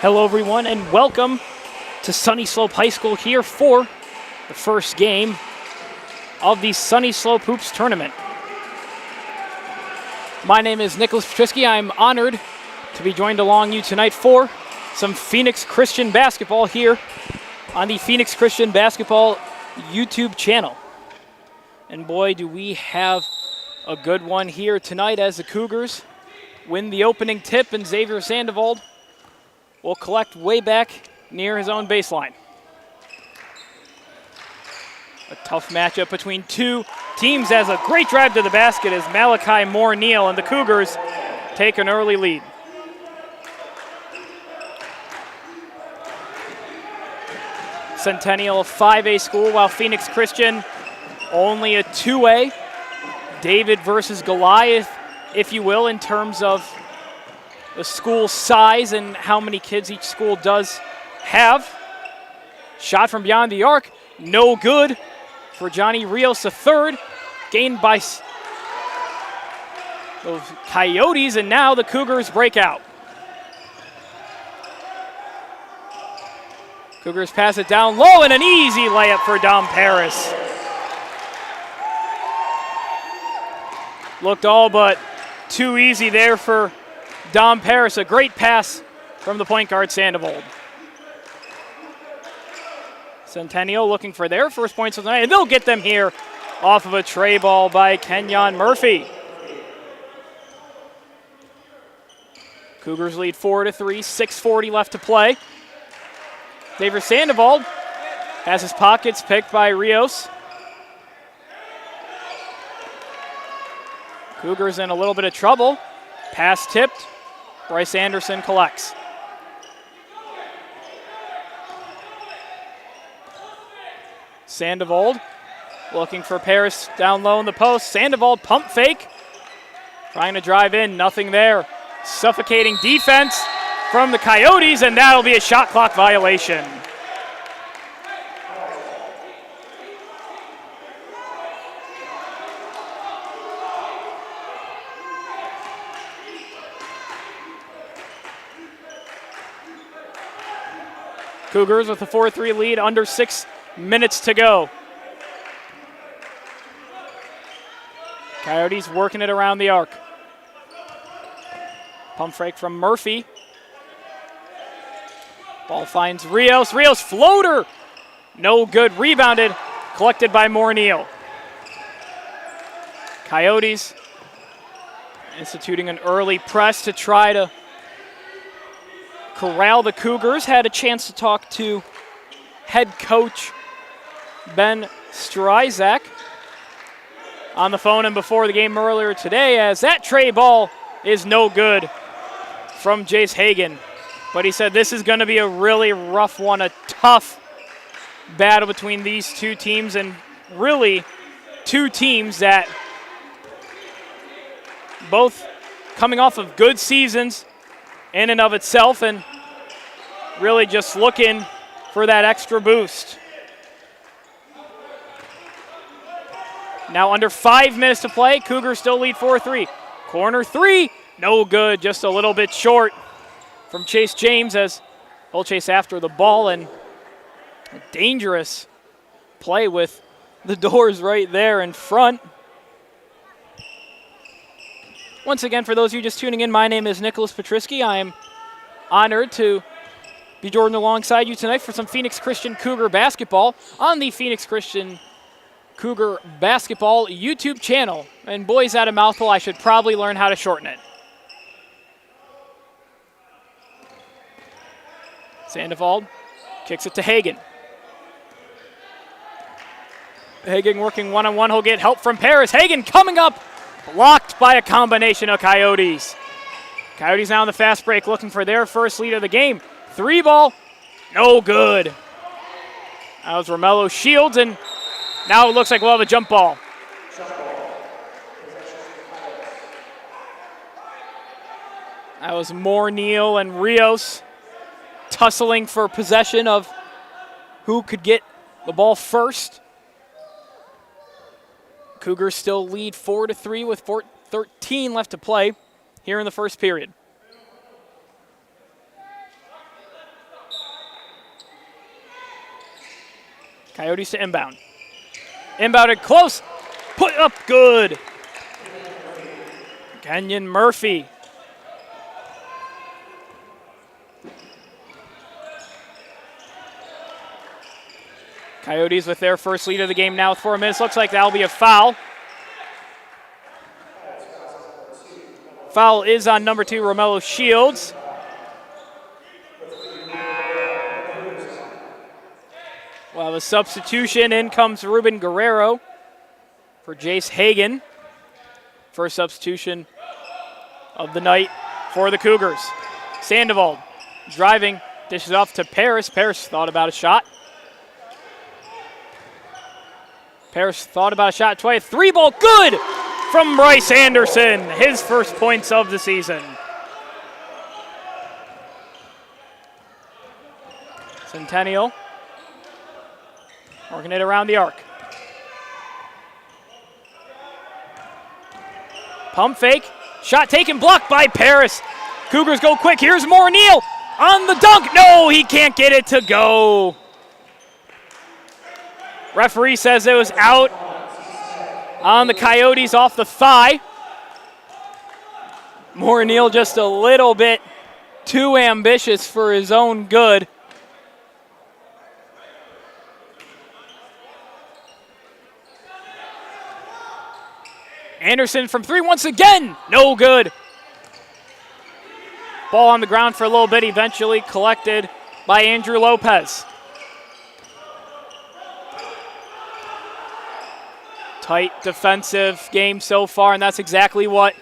Hello everyone and welcome to Sunnyslope High School here for the first game of the Sunnyslope Hoops Tournament. My name is Nicholas Pietrzycki. I'm honored to be joined along you tonight for some Phoenix Christian basketball here on the Phoenix Christian Basketball YouTube channel. And boy, do we have a good one here tonight as the Cougars win the opening tip and Xavier Sandoval will collect way back near his own baseline. A tough matchup between two teams as a great drive to the basket as Malachi Moore-Neal and the Cougars take an early lead. Centennial, a 5A school, while Phoenix Christian only a 2A. David versus Goliath, if you will, in terms of the school size and how many kids each school does have. Shot from beyond the arc, no good for Johnny Rios III, gained by those Coyotes, and now the Cougars break out. Cougars pass it down low, and an easy layup for Dom Paris. Looked all but too easy there for Dom Paris. A great pass from the point guard Sandoval. Centennial looking for their first points of the night, and they'll get them here off of a tray ball by Kenyon Murphy. Cougars lead 4-3, 6:40 left to play. Xavier Sandoval has his pockets picked by Rios. Cougars in a little bit of trouble. Pass tipped. Bryce Anderson collects. Sandoval looking for Paris down low in the post. Sandoval pump fake. Trying to drive in, nothing there. Suffocating defense from the Coyotes, and that'll be a shot clock violation. Cougars with a 4-3 lead, under 6 minutes to go. Coyotes working it around the arc. Pump fake from Murphy. Ball finds Rios. Rios floater. No good. Rebounded. Collected by Moore-Neal. Coyotes instituting an early press to try to corral the Cougars. Had a chance to talk to head coach Ben Stryzak on the phone and before the game earlier today, as that tray ball is no good from Jace Hagan. But he said this is going to be a really rough one, a tough battle between these two teams, and really two teams that both coming off of good seasons in and of itself, and really just looking for that extra boost. Now under 5 minutes to play, Cougars still lead 4-3. Corner three, no good, just a little bit short from Chase James as he'll chase after the ball, and a dangerous play with the doors right there in front. Once again, for those of you just tuning in, my name is Nicholas Pietrzycki. I am honored to be joined alongside you tonight for some Phoenix Christian Cougar basketball on the Phoenix Christian Cougar Basketball YouTube channel. And boys, that a mouthful. I should probably learn how to shorten it. Sandoval kicks it to Hagan. Hagan working one-on-one. He'll get help from Paris. Hagan coming up. Blocked by a combination of Coyotes. Coyotes now in the fast break looking for their first lead of the game. Three ball, no good. That was Romello Shields, and now it looks like we'll have a jump ball. That was Moore-Neal and Rios tussling for possession of who could get the ball first. Cougars still lead 4-3 with 13 left to play here in the first period. Coyotes to inbound. Inbounded close. Put up good. Kenyon Murphy. Coyotes with their first lead of the game now with 4 minutes. Looks like that'll be a foul. Foul is on number 2, Romello Shields. We'll have a substitution. In comes Ruben Guerrero for Jace Hagan. First substitution of the night for the Cougars. Sandoval driving, dishes off to Paris. Paris thought about a shot. Paris thought about a shot twice. 3-ball, good from Bryce Anderson. His first points of the season. Centennial working it around the arc. Pump fake. Shot taken, blocked by Paris. Cougars go quick. Here's Neal on the dunk. No, he can't get it to go. Referee says it was out on the Coyotes off the thigh. Neal just a little bit too ambitious for his own good. Anderson from 3 once again, no good. Ball on the ground for a little bit, eventually collected by Andrew Lopez. Tight defensive game so far, and that's exactly what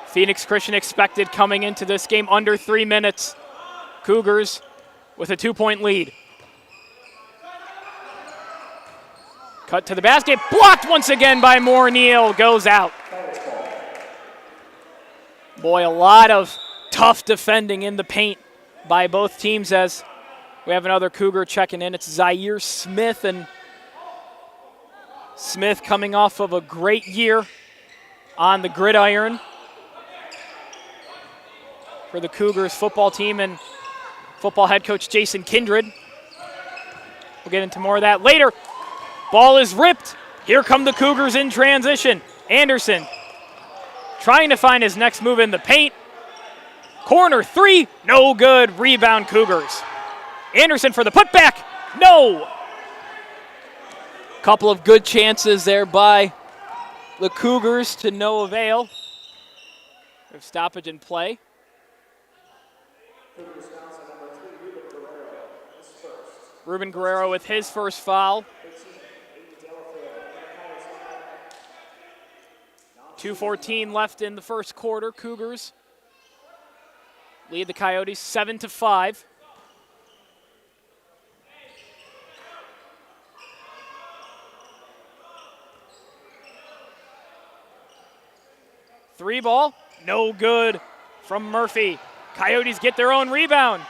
Phoenix Christian expected coming into this game. Under 3 minutes, Cougars with a 2-point lead. Cut to the basket, blocked once again by Neal, goes out. Boy, a lot of tough defending in the paint by both teams as we have another Cougar checking in. It's Zaire Smith, and Smith coming off of a great year on the gridiron for the Cougars football team and football head coach Jason Kindred. We'll get into more of that later. Ball is ripped. Here come the Cougars in transition. Anderson trying to find his next move in the paint. Corner 3, no good. Rebound Cougars. Anderson for the putback, no. Couple of good chances there by the Cougars to no avail. There's stoppage in play. Ruben Guerrero with his first foul. 2:14 left in the first quarter. Cougars lead the Coyotes 7-5. Three ball, no good from Murphy. Coyotes get their own rebound.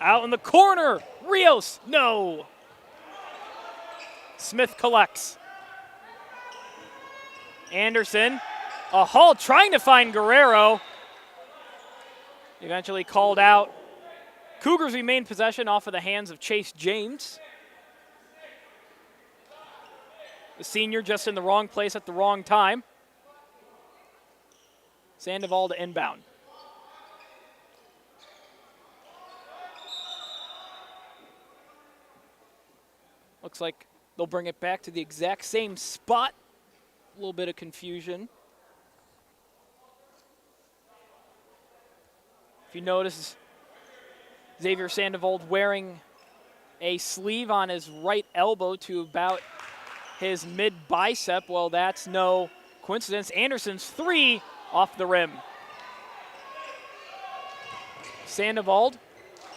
Out in the corner, Rios, no. Smith collects. Anderson, a haul trying to find Guerrero. Eventually called out. Cougars remain possession off of the hands of Chase James. The senior just in the wrong place at the wrong time. Sandoval to inbound. Looks like they'll bring it back to the exact same spot. A little bit of confusion. If you notice, Xavier Sandoval wearing a sleeve on his right elbow to about his mid-bicep. Well, that's no coincidence. Anderson's 3 off the rim. Sandoval,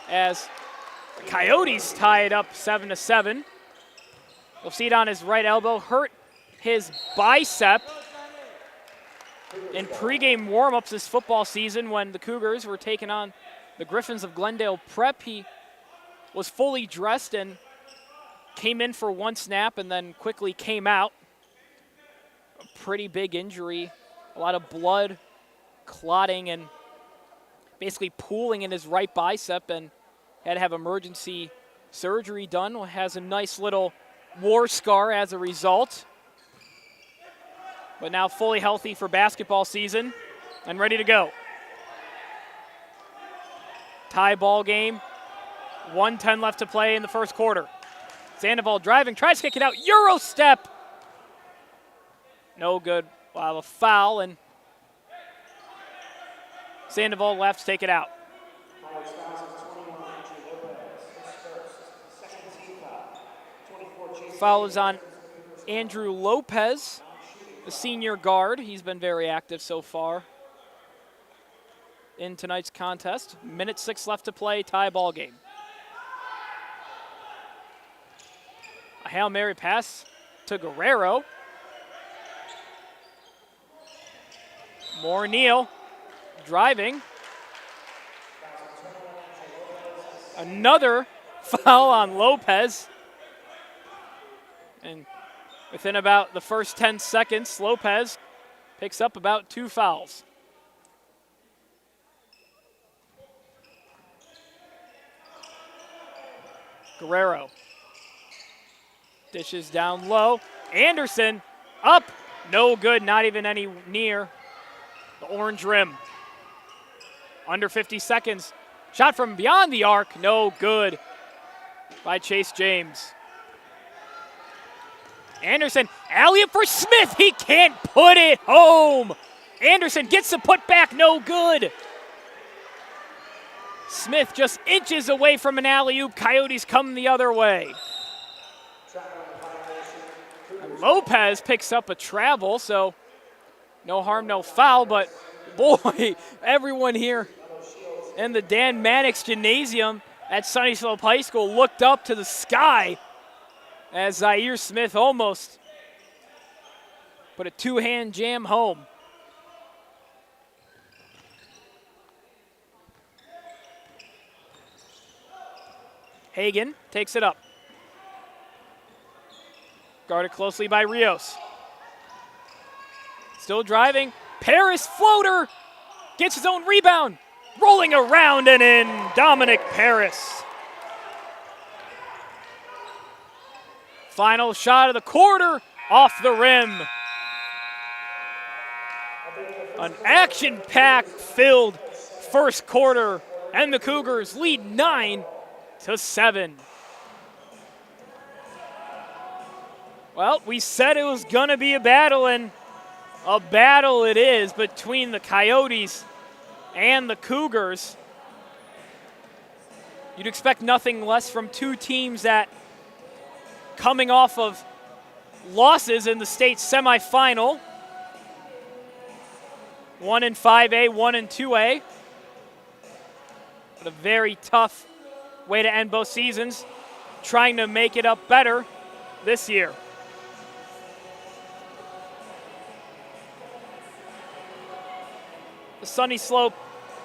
as the Coyotes tie it up 7-7. You'll see it on his right elbow, hurt his bicep in pregame warm-ups this football season when the Cougars were taking on the Griffins of Glendale Prep. He was fully dressed and came in for one snap and then quickly came out. A pretty big injury, a lot of blood clotting and basically pooling in his right bicep, and had to have emergency surgery done, has a nice little war scar as a result. But now fully healthy for basketball season and ready to go. Tie ball game. 1:10 left to play in the first quarter. Sandoval driving, tries to kick it out. Euro step. No good. We'll have a foul, and Sandoval left to take it out. Foul is on Andrew Lopez, the senior guard. He's been very active so far in tonight's contest. 1:06 left to play, tie ball game. A Hail Mary pass to Guerrero. More Neal driving. Another foul on Lopez. And within about the first 10 seconds, Lopez picks up about 2 fouls. Guerrero dishes down low. Anderson up, no good, not even any near the orange rim. Under 50 seconds. Shot from beyond the arc, no good by Chase James. Anderson, alley-oop for Smith. He can't put it home. Anderson gets the putback, no good. Smith just inches away from an alley-oop. Coyotes come the other way. And Lopez picks up a travel, so no harm, no foul, but boy, everyone here in the Dan Mannix Gymnasium at Sunnyslope High School looked up to the sky as Zaire Smith almost put a 2-hand jam home. Hagan takes it up. Guarded closely by Rios. Still driving. Paris floater. Gets his own rebound. Rolling around and in. Dominic Paris. Final shot of the quarter, off the rim. An action-packed filled first quarter, and the Cougars lead 9-7. Well, we said it was gonna be a battle, and a battle it is between the Coyotes and the Cougars. You'd expect nothing less from two teams that, coming off of losses in the state semifinal, one in 5A, one in 2A. But a very tough way to end both seasons, trying to make it up better this year. The Sunnyslope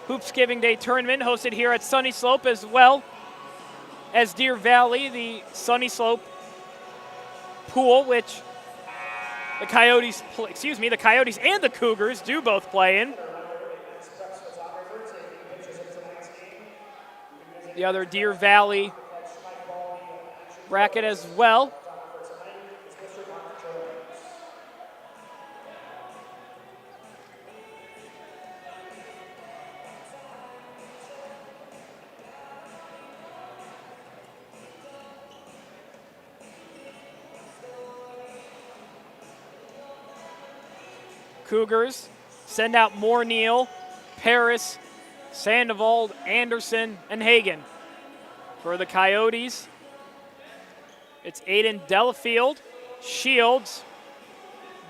Hoopsgiving Day Tournament hosted here at Sunnyslope, as well as Deer Valley, the Sunnyslope pool, which the Coyotes and the Cougars do both play in. The other Deer Valley bracket as well. Cougars send out more Neal, Paris, Sandoval, Anderson, and Hagan. For the Coyotes, it's Aiden Delafield, Shields,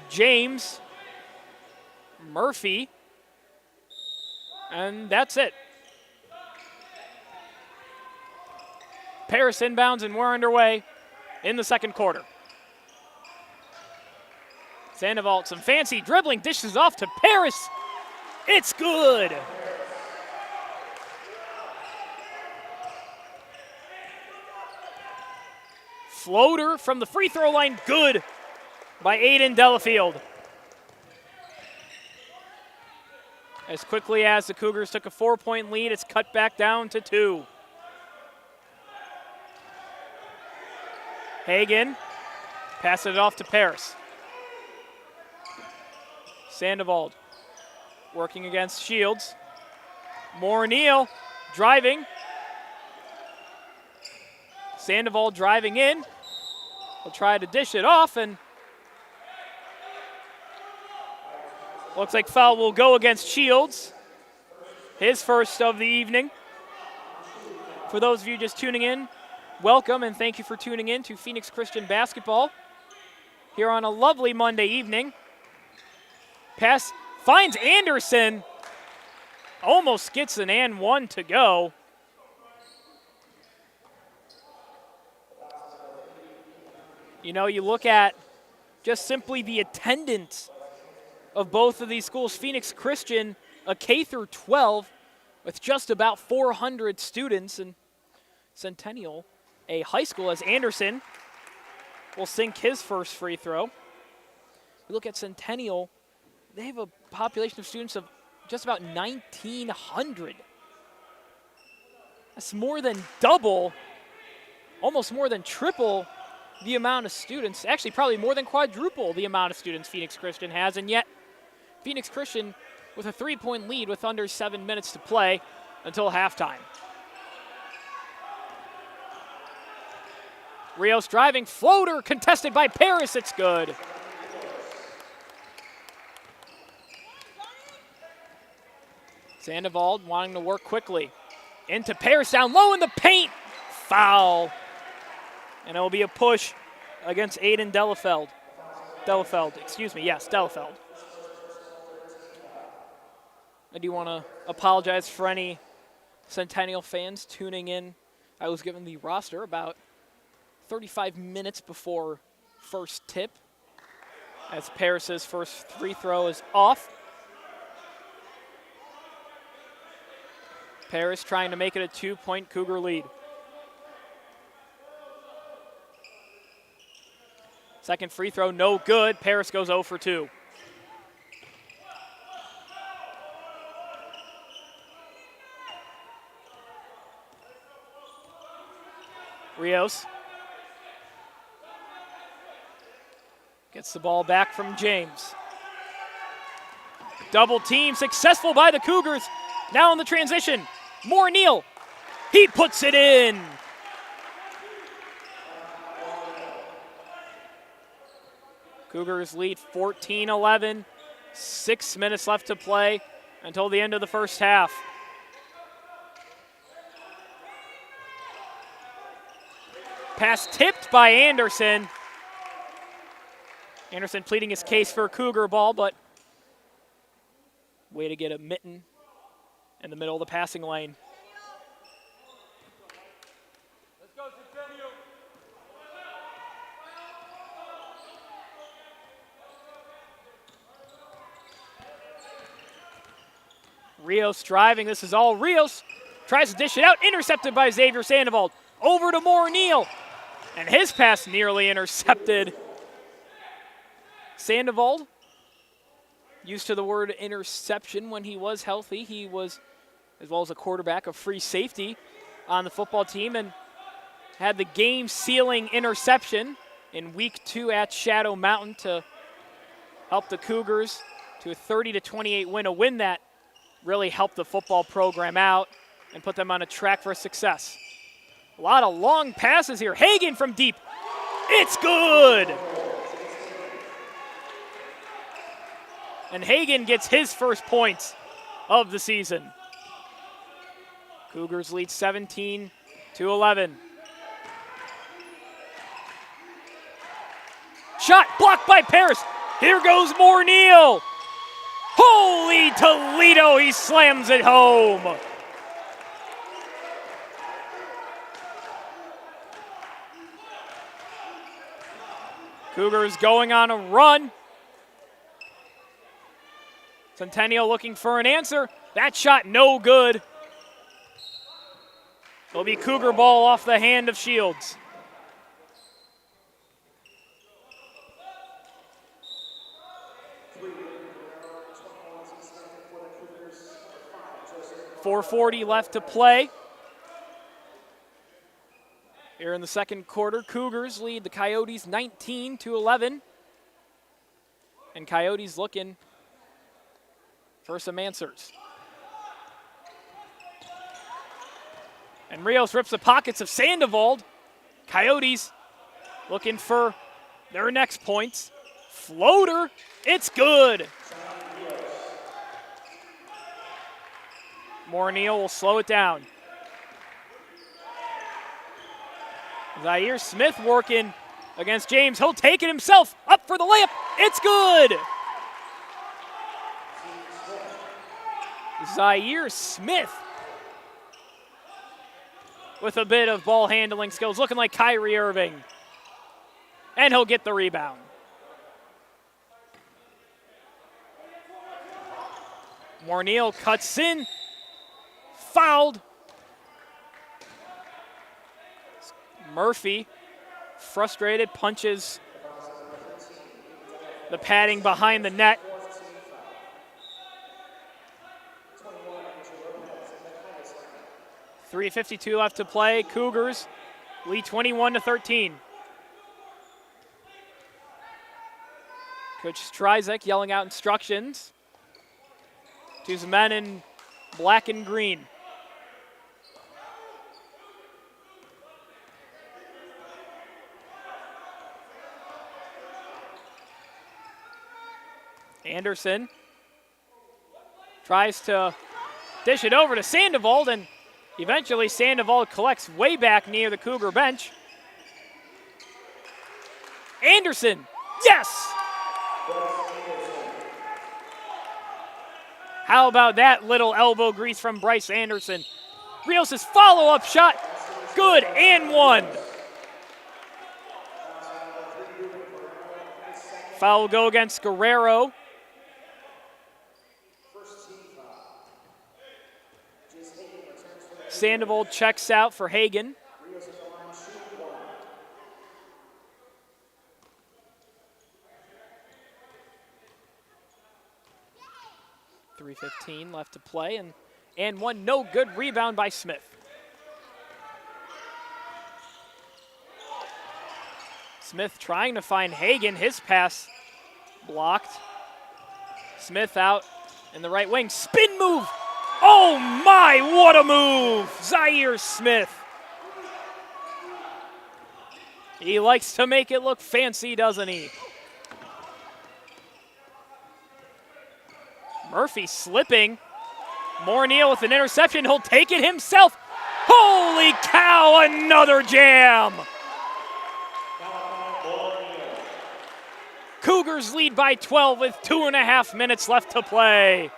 James, Murphy, and that's it. Paris inbounds, and we're underway in the second quarter. Sandoval, some fancy dribbling, dishes off to Paris. It's good. Floater from the free throw line, good by Aiden Delafield. As quickly as the Cougars took a 4-point lead, it's cut back down to 2. Hagan passes it off to Paris. Sandoval working against Shields. Morneal driving. Sandoval driving in. Will try to dish it off, and looks like foul will go against Shields. His first of the evening. For those of you just tuning in, welcome and thank you for tuning in to Phoenix Christian Basketball here on a lovely Monday evening. Pass finds Anderson. Almost gets an and one to go. You know, you look at just simply the attendance of both of these schools. Phoenix Christian, a K through 12 with just about 400 students, and Centennial, a high school, as Anderson will sink his first free throw. We look at Centennial, they have a population of students of just about 1,900. That's more than double, almost more than triple the amount of students, actually probably more than quadruple the amount of students Phoenix Christian has, and yet Phoenix Christian with a 3-point lead with under 7 minutes to play until halftime. Rios driving, floater contested by Paris, it's good. Sandoval wanting to work quickly. Into Paris, down low in the paint, foul. And it will be a push against Aiden Delafeld. Delafeld. I do want to apologize for any Centennial fans tuning in. I was given the roster about 35 minutes before first tip, as Paris's first free throw is off. Paris trying to make it a 2-point Cougar lead. Second free throw, no good. Paris goes 0 for 2. Rios gets the ball back from James. Double team successful by the Cougars. Now in the transition, Morneal, he puts it in. Cougars lead 14-11, 6 minutes left to play until the end of the first half. Pass tipped by Anderson. Anderson pleading his case for a Cougar ball, but way to get a mitten in the middle of the passing lane. Let's go, Centennial. Rios driving. This is all Rios. Tries to dish it out. Intercepted by Xavier Sandoval. Over to Morneal. And his pass nearly intercepted. Sandoval, used to the word interception when he was healthy. He was, as well as a quarterback, a free safety on the football team, and had the game-sealing interception in Week 2 at Shadow Mountain to help the Cougars to a 30-28 win, a win that really helped the football program out and put them on a track for success. A lot of long passes here. Hagan from deep. It's good! And Hagan gets his first points of the season. Cougars lead 17-11. Shot blocked by Paris. Here goes Morneal. Holy Toledo, he slams it home. Cougars going on a run. Centennial looking for an answer. That shot no good. It'll be Cougar ball off the hand of Shields. .440 left to play. Here in the second quarter, Cougars lead the Coyotes 19-11. And Coyotes looking for some answers. And Rios rips the pockets of Sandoval. Coyotes looking for their next points. Floater, it's good. Morneal will slow it down. Zaire Smith working against James. He'll take it himself. Up for the layup. It's good. Zaire Smith with a bit of ball handling skills, looking like Kyrie Irving. And he'll get the rebound. Morneal cuts in. Fouled. Murphy, frustrated, punches the padding behind the net. .352 left to play. Cougars lead 21-13. Coach Pietrzycki yelling out instructions to his men in black and green. Anderson tries to dish it over to Sandoval, and eventually Sandoval collects way back near the Cougar bench. Anderson, yes! How about that little elbow grease from Bryce Anderson? Rios' follow-up shot, good, and one. Foul will go against Guerrero. Sandoval checks out for Hagan. .315 left to play, and one no good rebound by Smith. Smith trying to find Hagan, his pass blocked. Smith out in the right wing, spin move. Oh my, what a move! Zaire Smith. He likes to make it look fancy, doesn't he? Murphy slipping. Morneal with an interception. He'll take it himself. Holy cow, another jam! Cougars lead by 12 with 2.5 minutes left to play.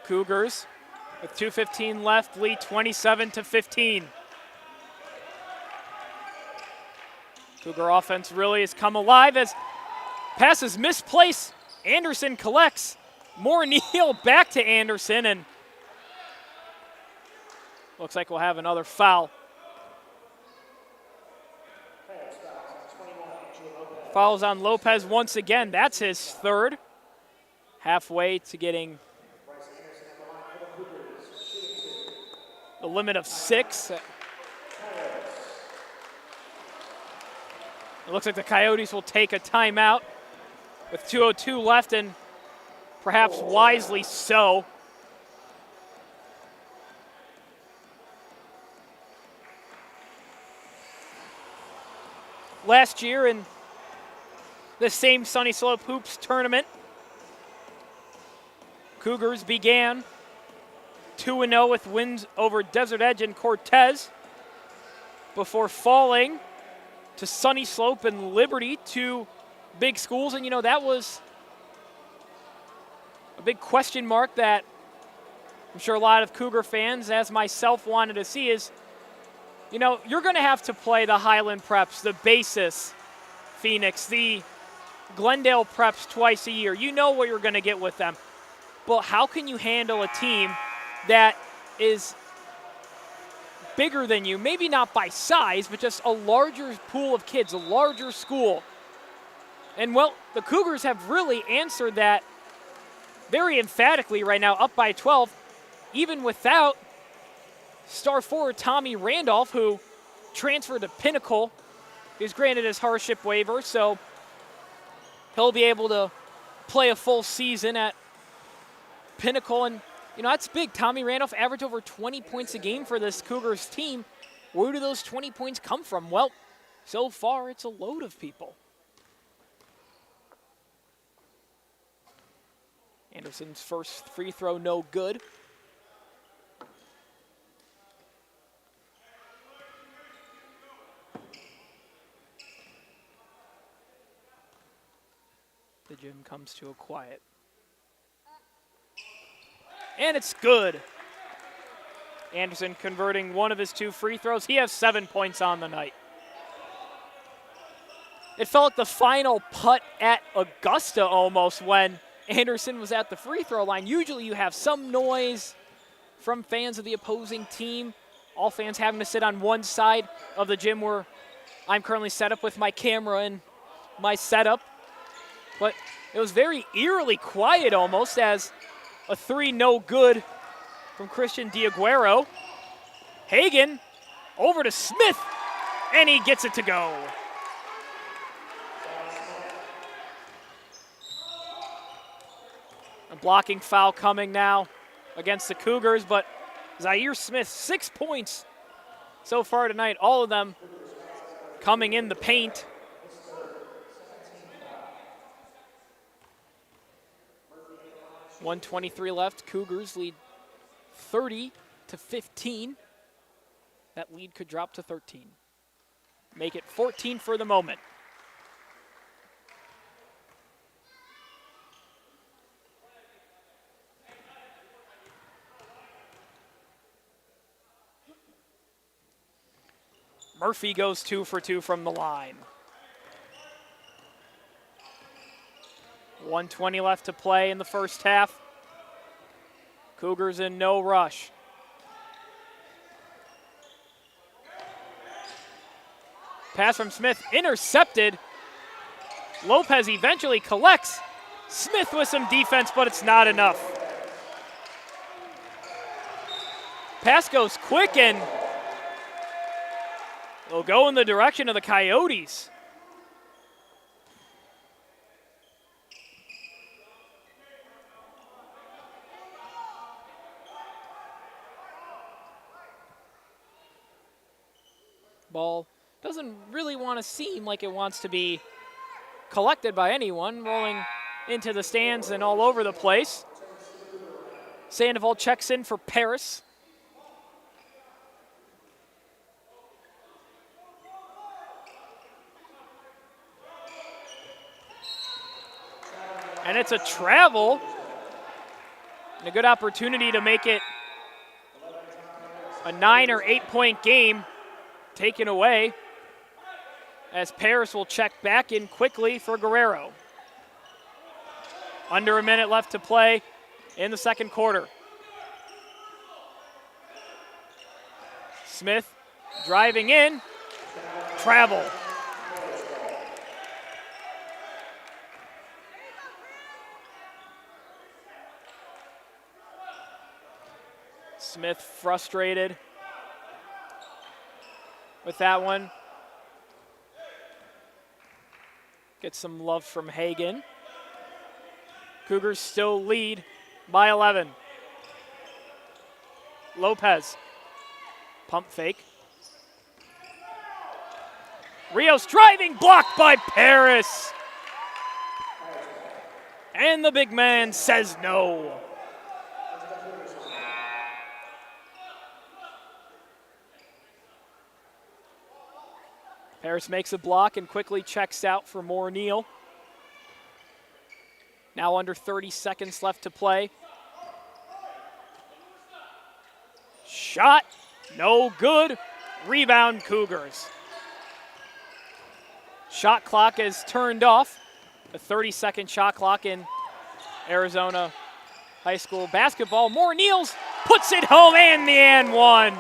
Cougars with 2:15 left lead 27-15. Cougar offense really has come alive as passes misplaced. Anderson collects. Morneal back to Anderson, and looks like we'll have another foul. Fouls on Lopez once again. That's his third. Halfway to getting the limit of 6. It looks like the Coyotes will take a timeout with 2:02 left, and perhaps wisely so. Last year in the same Sunnyslope Hoops tournament, Cougars began 2-0 with wins over Desert Edge and Cortez before falling to Sunnyslope and Liberty, two big schools. And, you know, that was a big question mark that I'm sure a lot of Cougar fans, as myself, wanted to see is, you know, you're going to have to play the Highland Preps, the Basis, Phoenix, the Glendale Preps twice a year. You know what you're going to get with them. But how can you handle a team that is bigger than you, maybe not by size, but just a larger pool of kids, a larger school. And, well, the Cougars have really answered that very emphatically right now, up by 12, even without star forward Tommy Randolph, who transferred to Pinnacle. He's granted his hardship waiver, so he'll be able to play a full season at Pinnacle. And, you know, that's big. Tommy Randolph averaged over 20 points a game for this Cougars team. Where do those 20 points come from? Well, so far it's a load of people. Anderson's first free throw, no good. The gym comes to a quiet. And it's good. Anderson converting one of his 2 free throws. He has 7 points on the night. It felt like the final putt at Augusta almost when Anderson was at the free throw line. Usually you have some noise from fans of the opposing team. All fans having to sit on one side of the gym where I'm currently set up with my camera and my setup. But it was very eerily quiet almost as a 3 no good from Christian Diaguero. Hagan over to Smith, and he gets it to go. A blocking foul coming now against the Cougars, but Zaire Smith, 6 points so far tonight, all of them coming in the paint. .123 left. Cougars lead 30-15. That lead could drop to 13. Make it 14 for the moment. Murphy goes 2 for 2 from the line. 1:20 left to play in the first half. Cougars in no rush. Pass from Smith, intercepted. Lopez eventually collects. Smith with some defense, but it's not enough. Pass goes quick, and it'll go in the direction of the Coyotes. Ball doesn't really want to seem like it wants to be collected by anyone, rolling into the stands and all over the place. Sandoval checks in for Paris. And it's a travel. And a good opportunity to make it a 9 or 8 point game taken away as Paris will check back in quickly for Guerrero. Under a minute left to play in the second quarter. Smith driving in, travel. Smith frustrated with that one. Gets some love from Hagan. Cougars still lead by 11. Lopez, pump fake. Rios driving, blocked by Paris. And the big man says no. Paris makes a block and quickly checks out for more Neal. Now under 30 seconds left to play. Shot, no good. Rebound, Cougars. Shot clock is turned off. A 30-second shot clock in Arizona high school basketball. More Neals puts it home and the and one.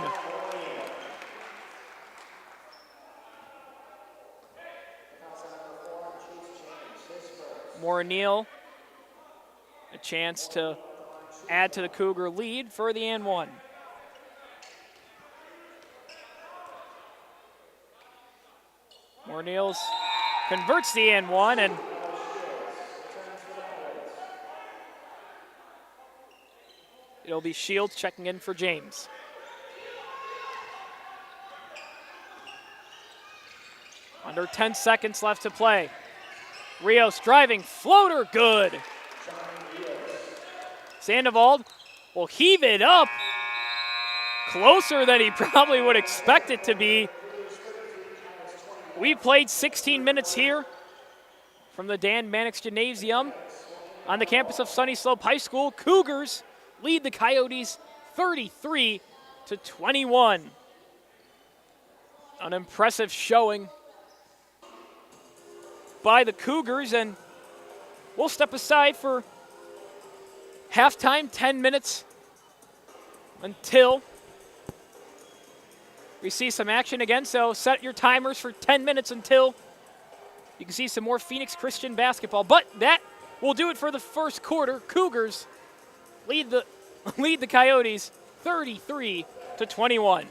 Neal, a chance to add to the Cougar lead for the and one. Neal's converts the and one, and it'll be Shields checking in for James. Under 10 seconds left to play. Rios driving, floater, good. Sandoval will heave it up. Closer than he probably would expect it to be. We played 16 minutes here from the Dan Mannix Gymnasium on the campus of Sunnyslope High School. Cougars lead the Coyotes 33-21. An impressive showing by the Cougars, and we'll step aside for halftime, 10 minutes until we see some action again. So set your timers for 10 minutes until you can see some more Phoenix Christian basketball. But that will do it for the first quarter. Cougars lead the Coyotes 33-21.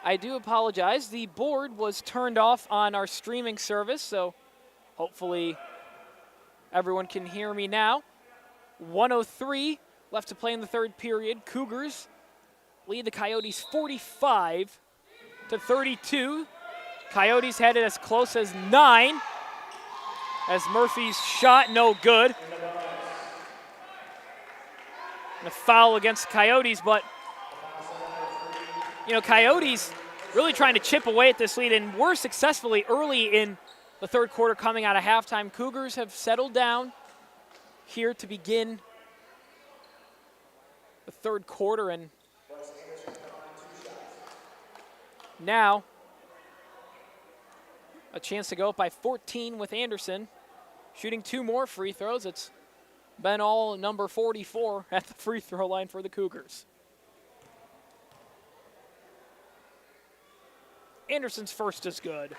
I do apologize. The board was turned off on our streaming service, so hopefully everyone can hear me now. 1:03 left to play in the third period. Cougars lead the Coyotes 45-32. Coyotes had it as close as 9 as Murphy's shot no good. And a foul against the Coyotes, but Coyotes really trying to chip away at this lead and were successfully early in the third quarter coming out of halftime. Cougars have settled down here to begin the third quarter, and now a chance to go up by 14 with Anderson shooting 2 more free throws. It's been all number 44 at the free throw line for the Cougars. Anderson's first is good.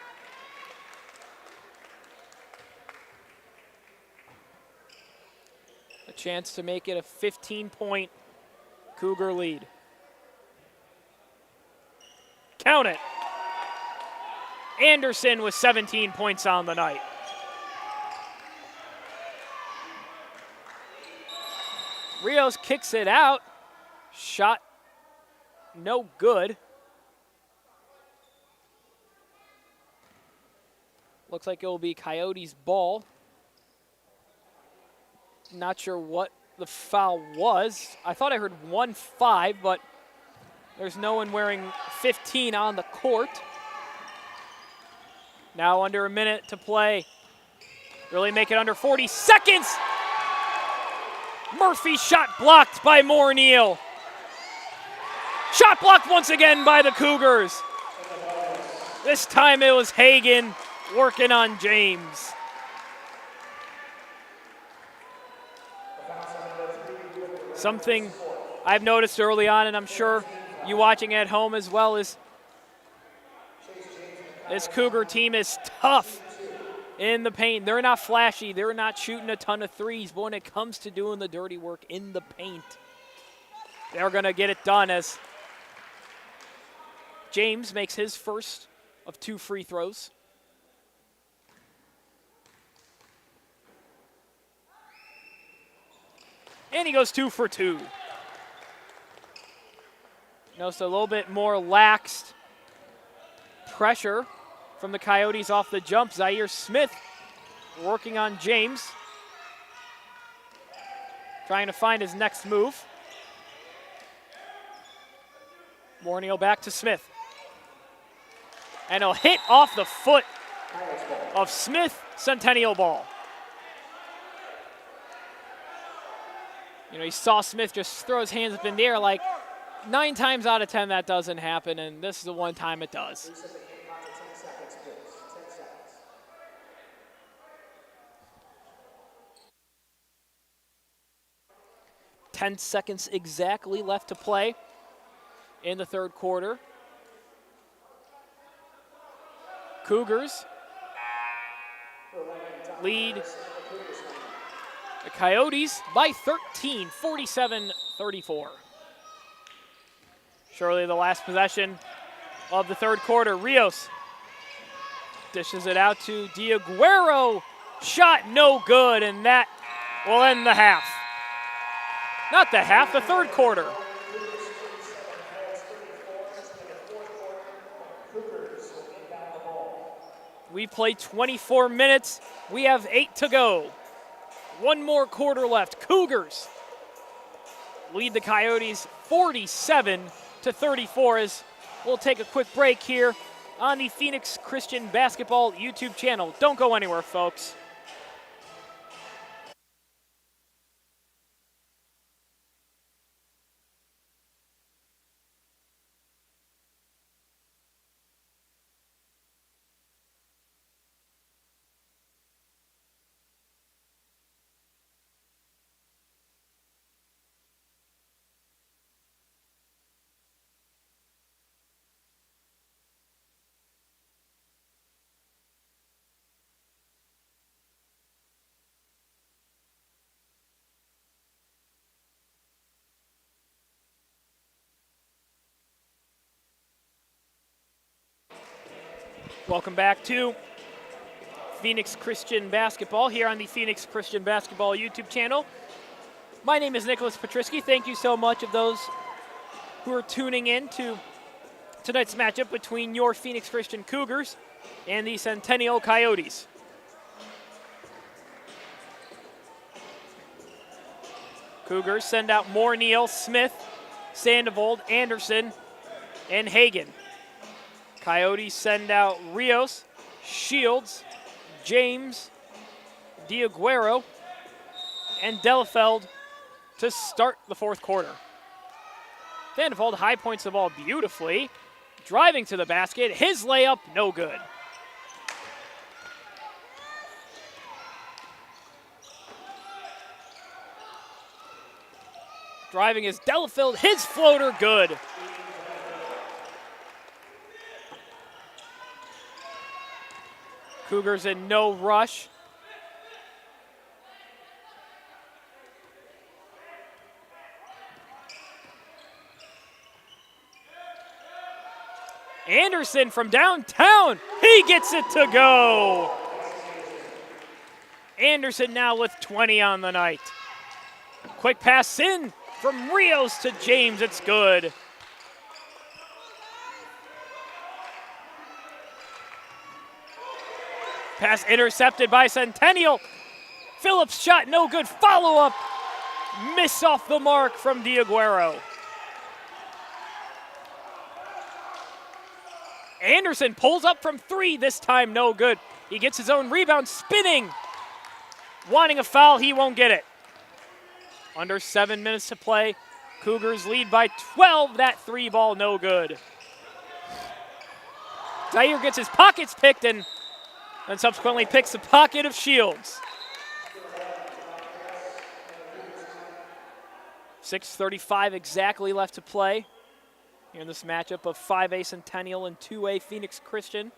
A chance to make it a 15-point Cougar lead. Count it. Anderson with 17 points on the night. Rios kicks it out. Shot no good. Looks like it will be Coyotes' ball. Not sure what the foul was. I thought I heard 1-5, but there's no one wearing 15 on the court. Now under a minute to play. Really make it under 40 seconds. Murphy shot blocked by Morneal. Shot blocked once again by the Cougars. This time it was Hagan working on James. Something I've noticed early on, and I'm sure you watching at home as well, is this Cougar team is tough in the paint. They're not flashy. They're not shooting a ton of threes, but when it comes to doing the dirty work in the paint, they're going to get it done as James makes his first of 2 free throws. And he goes 2 for 2. Notice a little bit more laxed pressure from the Coyotes off the jump. Zaire Smith working on James. Trying to find his next move. Morneal back to Smith. And he'll hit off the foot of Smith. Centennial ball. You saw Smith just throw his hands up in the air. Like 9 times out of 10 that doesn't happen, and this is the one time it does. 10 seconds exactly left to play in the third quarter. Cougars lead the Coyotes by 13, 47-34. Surely the last possession of the third quarter. Rios dishes it out to Diaguero. Shot no good, and that will end the half. Not the half, the third quarter. We played 24 minutes. We have 8 to go. 1 more quarter left. Cougars lead the Coyotes 47-34 as we'll take a quick break here on the Phoenix Christian Basketball YouTube channel. Don't go anywhere, folks. Welcome back to Phoenix Christian Basketball here on the Phoenix Christian Basketball YouTube channel. My name is Nicholas Pietrzycki. Thank you so much of those who are tuning in to tonight's matchup between your Phoenix Christian Cougars and the Centennial Coyotes. Cougars send out Neal, Smith, Sandoval, Anderson, and Hagen. Coyotes send out Rios, Shields, James, Diaguero, and Delafeld to start the fourth quarter. Sandoval high points the ball beautifully, driving to the basket. His layup, no good. Driving is Delafeld, his floater, good. Cougars in no rush. Anderson from downtown, he gets it to go. Anderson now with 20 on the night. Quick pass in from Rios to James, it's good. Pass intercepted by Centennial. Phillips shot no good, follow-up. Miss off the mark from Diaguero. Anderson pulls up from three, this time no good. He gets his own rebound, spinning. Wanting a foul, he won't get it. Under 7 minutes to play. Cougars lead by 12, that three ball no good. Zaire gets his pockets picked and subsequently picks the pocket of Shields. 6:35 exactly left to play here in this matchup of 5A Centennial and 2A Phoenix Christian.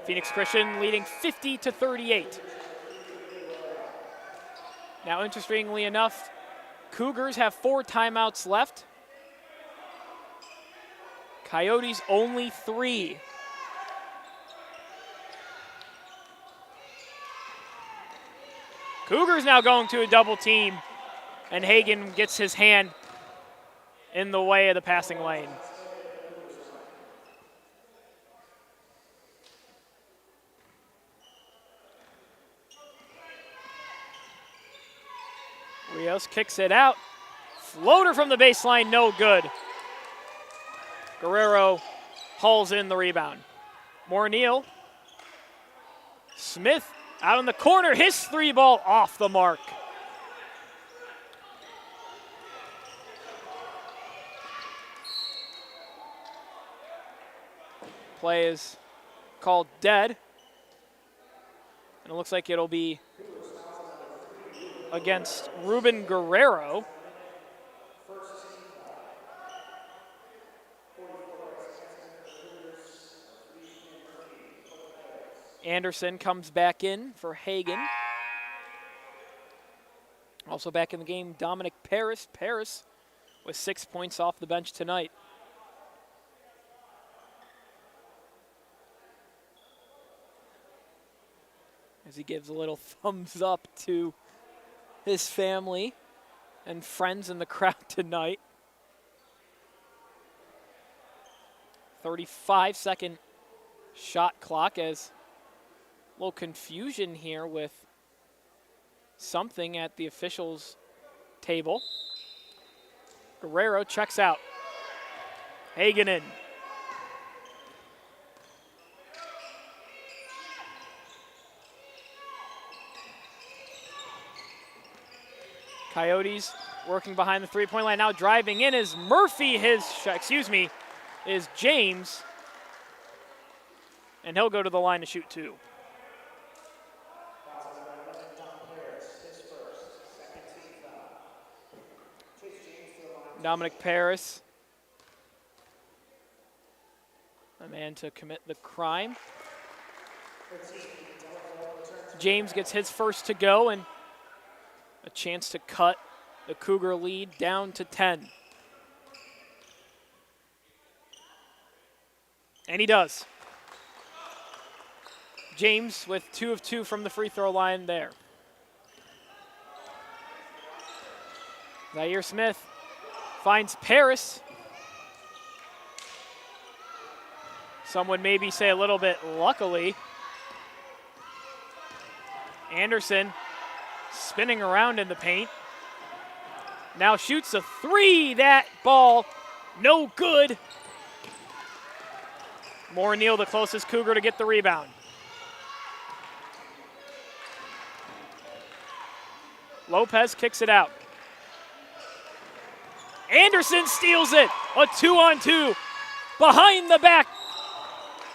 Phoenix Christian leading 50-38. Now, interestingly enough, Cougars have 4 timeouts left. Coyotes only 3. Cougars now going to a double team, and Hagen gets his hand in the way of the passing lane. Rios kicks it out. Floater from the baseline, no good. Guerrero hauls in the rebound. Neal. Smith out in the corner, his three ball off the mark. Play is called dead. And it looks like it'll be against Ruben Guerrero. Anderson comes back in for Hagen. Also back in the game, Dominic Paris. Paris with 6 points off the bench tonight. As he gives a little thumbs up to his family and friends in the crowd tonight. 35-second shot clock, as a little confusion here with something at the officials' table. Guerrero checks out. Hagen in. Coyotes working behind the three-point line. Now driving in is Murphy. Is James. And he'll go to the line to shoot 2. Dominic Paris, a man to commit the crime. James gets his first to go, and a chance to cut the Cougar lead down to 10. And he does. James with 2 of 2 from the free throw line there. Zaire Smith finds Paris. Some would maybe say a little bit luckily. Anderson spinning around in the paint. Now shoots a 3. That ball, no good. Moore Neal, the closest Cougar to get the rebound. Lopez kicks it out. Anderson steals it. A 2-on-2 behind the back.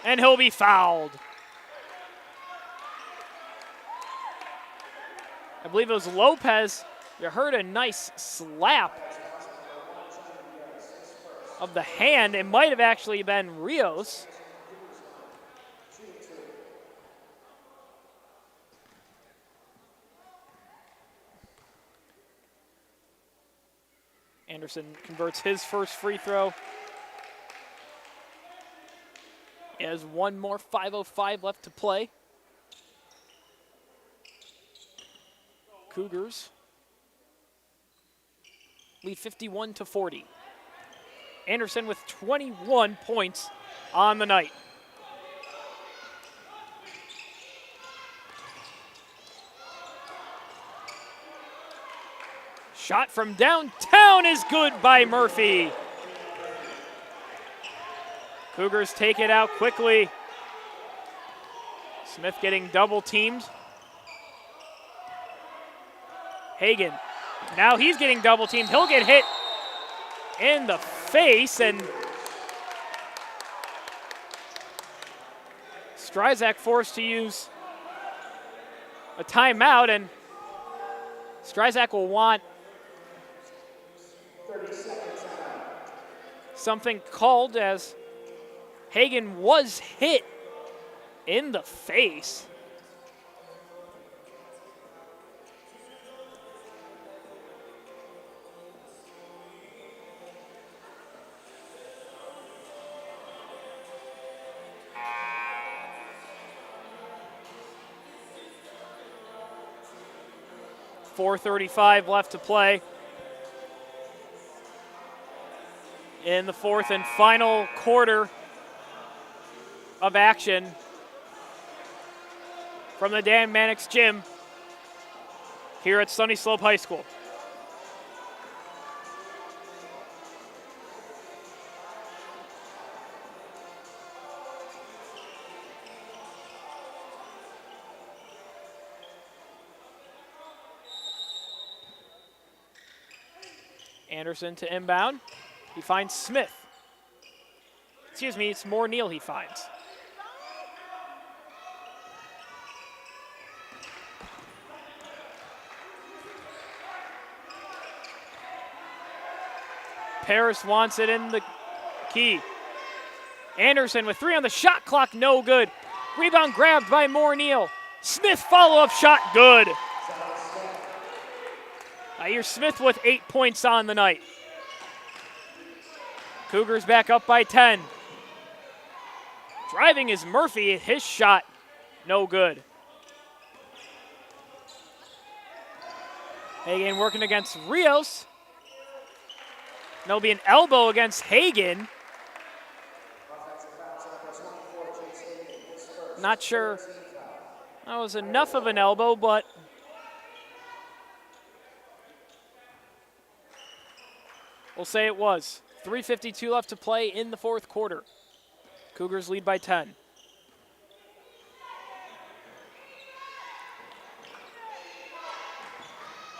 And he'll be fouled. I believe it was Lopez. You heard a nice slap of the hand. It might have actually been Rios. Anderson converts his first free throw. He has one more, 5:05 left to play. Cougars lead 51-40. Anderson with 21 points on the night. Shot from downtown is good by Murphy. Cougars take it out quickly. Smith getting double teamed. Hagen, now he's getting double teamed. He'll get hit in the face, and Stryzak forced to use a timeout, and Stryzak will want something called as Hagen was hit in the face. .435 left to play in the fourth and final quarter of action from the Dan Mannix Gym here at Sunnyslope High School. Anderson to inbound. He finds Smith. Excuse me, it's Moore Neal he finds. Paris wants it in the key. Anderson with 3 on the shot clock, no good. Rebound grabbed by Moore Neal. Smith follow-up shot, good. Zaire Smith with 8 points on the night. Cougars back up by 10. Driving is Murphy, his shot, no good. Hagen working against Rios. There'll be an elbow against Hagen. Not sure that was enough of an elbow, but we'll say it was. 3:52 left to play in the fourth quarter. Cougars lead by 10.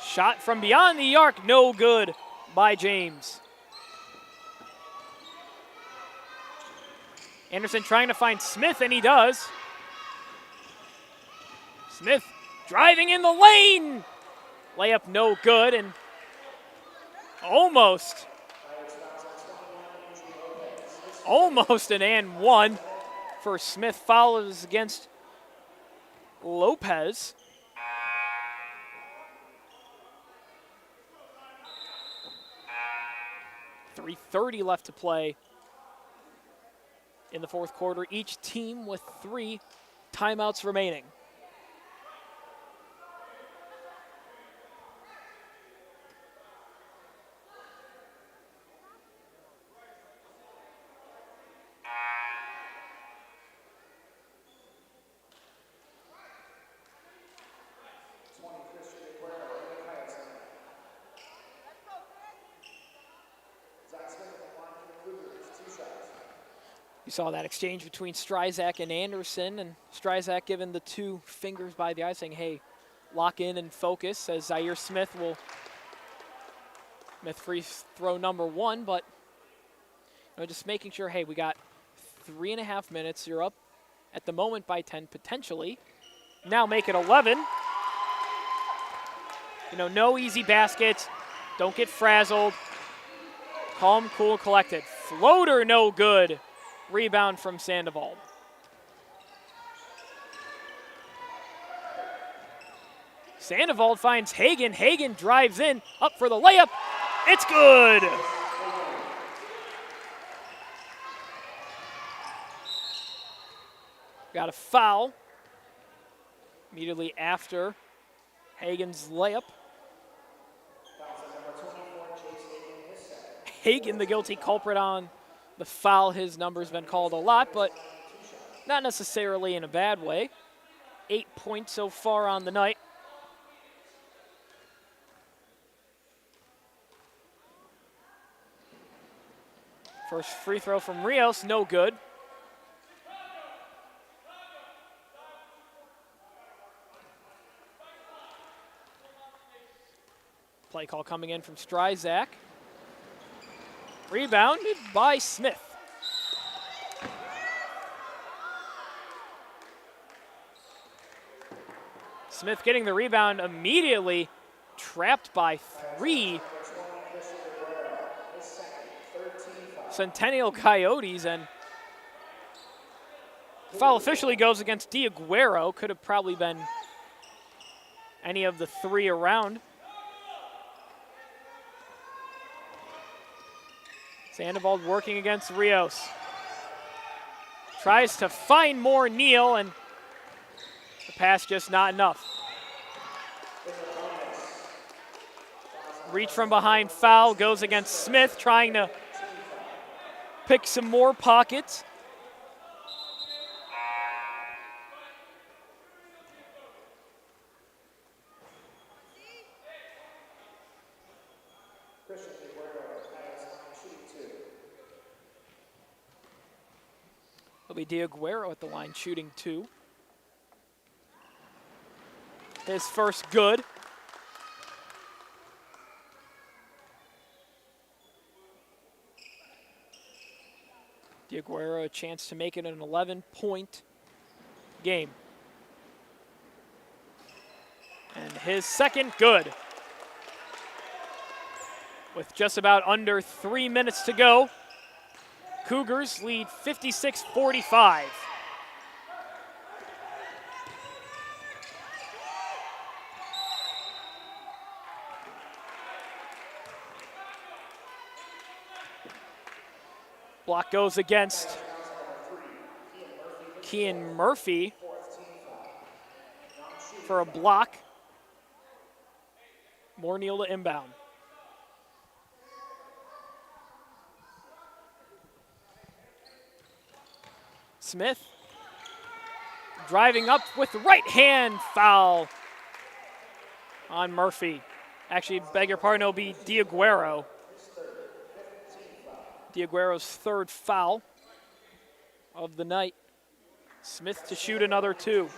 Shot from beyond the arc, no good by James. Anderson trying to find Smith, and he does. Smith driving in the lane. Layup no good, and almost an and one for Smith. Follows against Lopez. .330 left to play in the fourth quarter. Each team with 3 timeouts remaining. You saw that exchange between Stryzak and Anderson, and Stryzak giving the 2 fingers by the eye, saying, hey, lock in and focus, as Zaire Smith will free throw number 1, but just making sure, hey, we got 3.5 minutes. You're up at the moment by 10, potentially. Now make it 11. No easy baskets. Don't get frazzled. Calm, cool, collected. Floater, no good. Rebound from Sandoval. Sandoval finds Hagen. Hagen drives in, up for the layup. It's good. Got a foul immediately after Hagen's layup. Hagen, the guilty culprit on the foul. His number's been called a lot, but not necessarily in a bad way. 8 points so far on the night. First free throw from Rios, no good. Play call coming in from Stryzak. Rebounded by Smith. Smith getting the rebound immediately, trapped by 3 Centennial Coyotes, and foul officially goes against Diaguero. Could have probably been any of the 3 around. Sandoval working against Rios. Tries to find more Neal, and the pass just not enough. Reach from behind foul goes against Smith, trying to pick some more pockets. It'll be Diaguero at the line shooting 2. His first good. Diaguero a chance to make it an 11-point game. And his second good. With just about under 3 minutes to go, Cougars lead 56-45. Block goes against Kean Murphy for a block. More Neal to inbound. Smith driving up with the right hand, foul on Murphy. Actually, beg your pardon, it'll be Diaguero. Diaguero's third foul of the night. Smith to shoot another 2.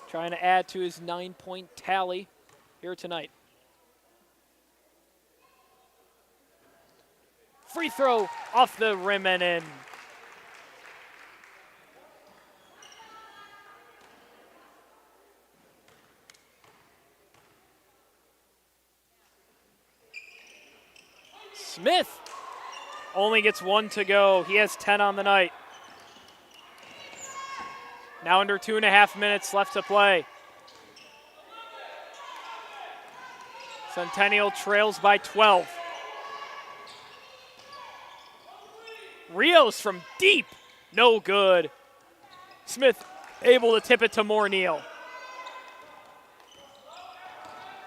Trying to add to his 9-point tally here tonight. Free throw off the rim and in. Smith only gets 1 to go. He has 10 on the night. Now under 2.5 minutes left to play. Centennial trails by 12. Rios from deep, no good. Smith able to tip it to Moore-Neal.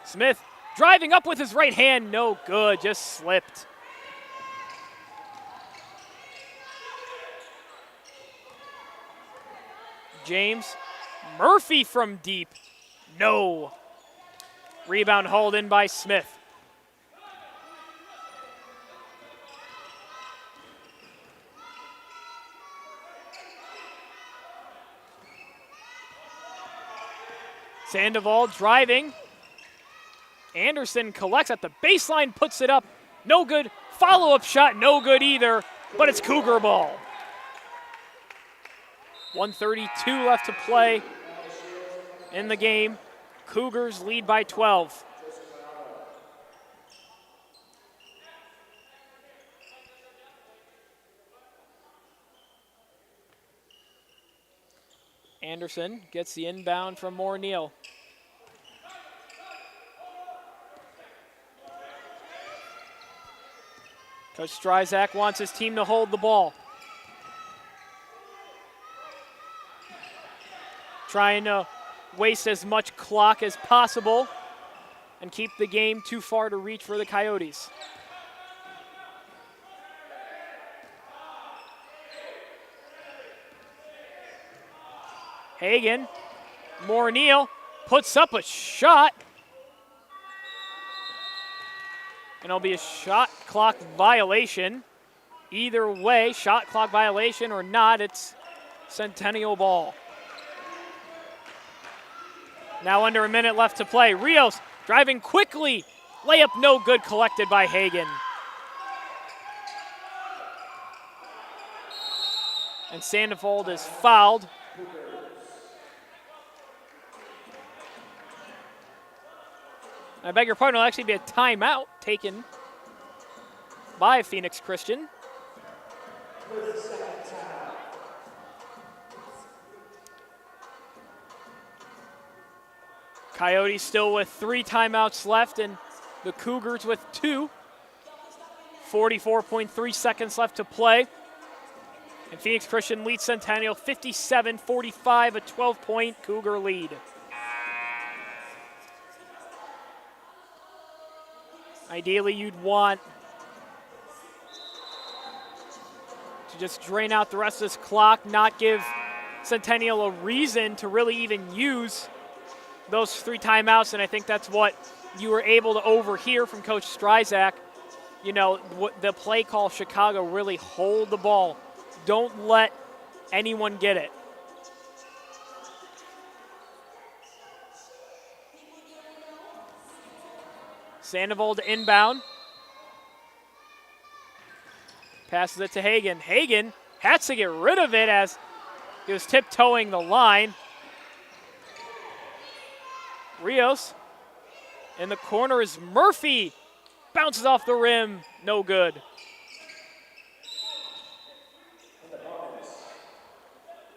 Smith driving up with his right hand, no good, just slipped. James Murphy from deep, no. Rebound hauled in by Smith. Sandoval driving. Anderson collects at the baseline, puts it up. No good. Follow-up shot, no good either, but it's Cougar ball. 1:32 left to play in the game. Cougars lead by 12. Anderson gets the inbound from Moore-Neal. Coach Stryzak wants his team to hold the ball. Trying to waste as much clock as possible and keep the game too far to reach for the Coyotes. Hagan, Moore-Neal puts up a shot. And it'll be a shot clock violation. Either way, shot clock violation or not, it's Centennial ball. Now under a minute left to play. Rios driving quickly. Layup no good, collected by Hagan. And Sandoval is fouled. I beg your pardon, it'll actually be a timeout taken by Phoenix Christian. Coyotes still with 3 timeouts left and the Cougars with 2. 44.3 seconds left to play. And Phoenix Christian leads Centennial 57-45, a 12-point Cougar lead. Ideally, you'd want to just drain out the rest of this clock, not give Centennial a reason to really even use those 3 timeouts, and I think that's what you were able to overhear from Coach Stryzak. You know, the play call, Chicago, really hold the ball. Don't let anyone get it. Sandoval to inbound. Passes it to Hagan. Hagan has to get rid of it as he was tiptoeing the line. Rios in the corner is Murphy. Bounces off the rim, no good.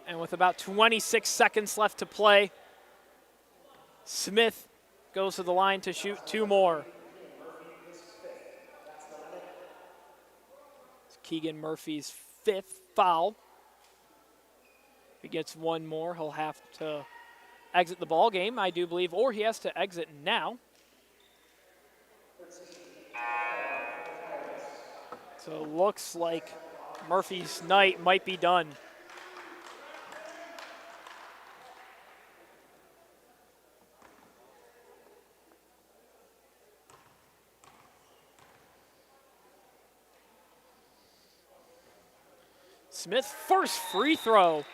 And with about 26 seconds left to play, Smith goes to the line to shoot 2 more. It's Keegan Murphy's 5th foul. If he gets 1 more, he'll have to exit the ball game, I do believe, or he has to exit now. So it looks like Murphy's night might be done. Smith's first free throw.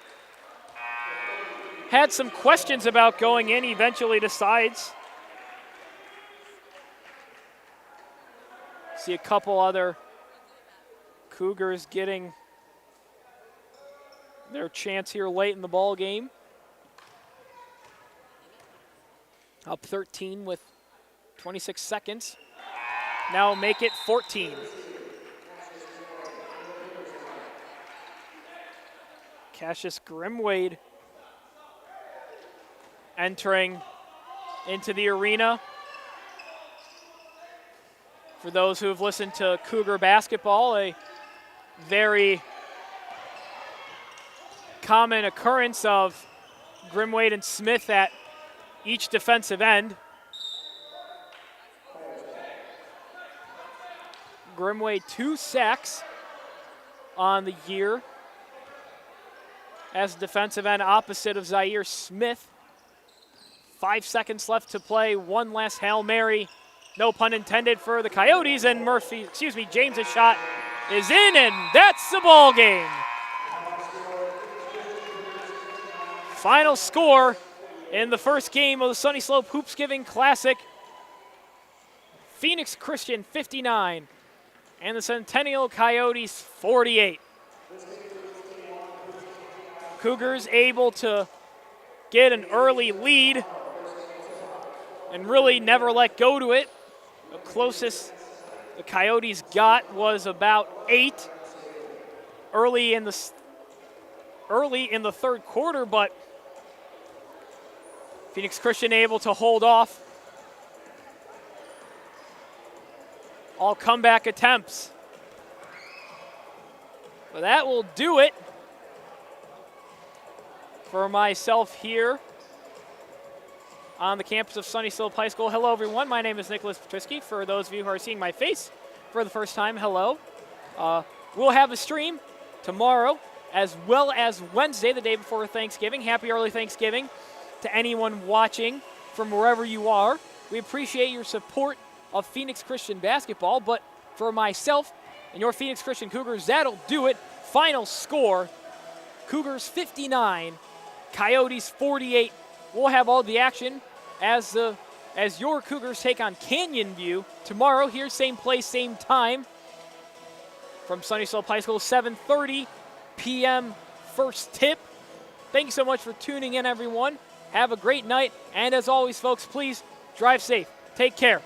Had some questions about going in, eventually decides. See a couple other Cougars getting their chance here late in the ball game. Up 13 with 26 seconds. Now make it 14. Cassius Grimwade entering into the arena. For those who have listened to Cougar basketball, a very common occurrence of Grimwade and Smith at each defensive end. Grimwade 2 sacks on the year as defensive end opposite of Zaire Smith. 5 seconds left to play. One last Hail Mary, no pun intended, for the Coyotes, and James' shot is in, and that's the ball game. Final score in the first game of the Sunnyslope Hoopsgiving Classic: Phoenix Christian 59 and the Centennial Coyotes 48. Cougars able to get an early lead and really never let go to it. The closest the Coyotes got was about 8 early in the third quarter, but Phoenix Christian able to hold off all comeback attempts. But that will do it for myself here on the campus of Sunnyslope High School. Hello, everyone. My name is Nicholas Pietrzycki. For those of you who are seeing my face for the first time, hello. We'll have a stream tomorrow as well as Wednesday, the day before Thanksgiving. Happy early Thanksgiving to anyone watching from wherever you are. We appreciate your support of Phoenix Christian basketball, but for myself and your Phoenix Christian Cougars, that'll do it. Final score, Cougars 59, Coyotes 48. We'll have all the action as your Cougars take on Canyon View tomorrow here, same place, same time, from Sunnyslope High School, 7:30 p.m. first tip. Thank you so much for tuning in, everyone. Have a great night, and as always, folks, please drive safe. Take care.